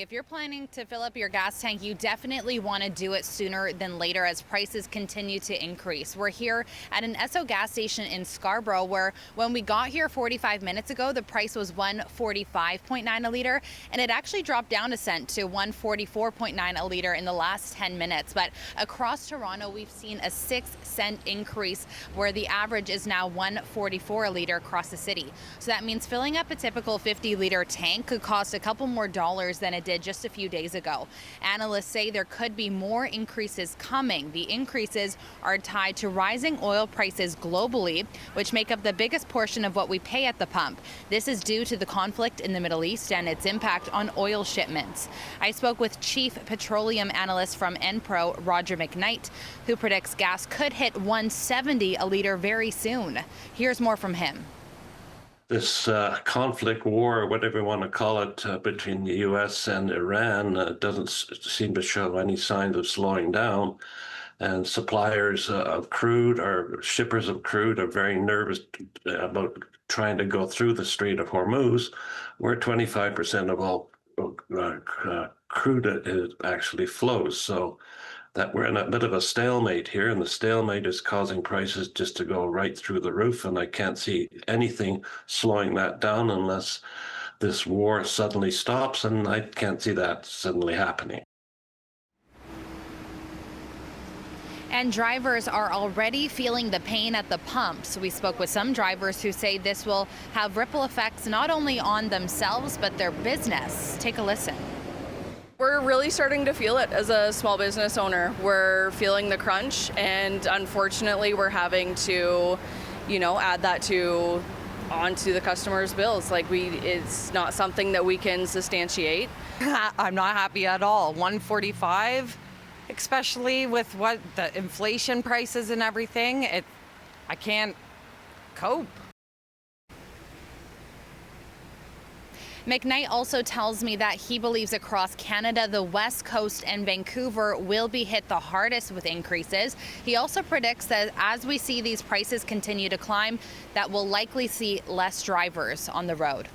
me, if you're planning to fill up your gas tank, you definitely want to do it sooner than later as prices continue to increase. We're here at an Esso gas station in Scarborough where when we got here 45 minutes ago, the price was $1.45.9 a liter, and it actually dropped down a cent to $1.44.9 a liter in the last 10 minutes. But across Toronto, we've seen a 6-cent increase where the average is now $1.44 a liter across the city. So that means filling up a typical 50-liter tank could cost a couple more dollars than it did just a few days ago. Analysts say there could be more increases coming. The increases are tied to rising oil prices globally, which make up the biggest portion of what we pay at the pump. This is due to the conflict in the Middle East and its impact on oil shipments. I spoke with Chief Petroleum Analyst from Enpro, Roger McKnight, who predicts gas could hit $1.70 a liter very soon. Here's more from him. This conflict, war, whatever you want to call it, between the U.S. and Iran doesn't seem to show any signs of slowing down. And suppliers of crude or shippers of crude are very nervous about trying to go through the Strait of Hormuz, where 25% of all crude actually flows. So that we're in a bit of a stalemate here, and the stalemate is causing prices just to go right through the roof, and I can't see anything slowing that down unless this war suddenly stops, and I can't see that suddenly happening. And drivers are already feeling the pain at the pumps. We spoke with some drivers who say this will have ripple effects not only on themselves, but their business. Take a listen. We're really starting to feel it as a small business owner. We're feeling the crunch, and unfortunately we're having to, add that onto the customer's bills. It's not something that we can substantiate. I'm not happy at all. 145, especially with what the inflation prices and everything, I can't cope. McKnight also tells me that he believes across Canada, the West Coast and Vancouver will be hit the hardest with increases. He also predicts that as we see these prices continue to climb, that we'll likely see less drivers on the road.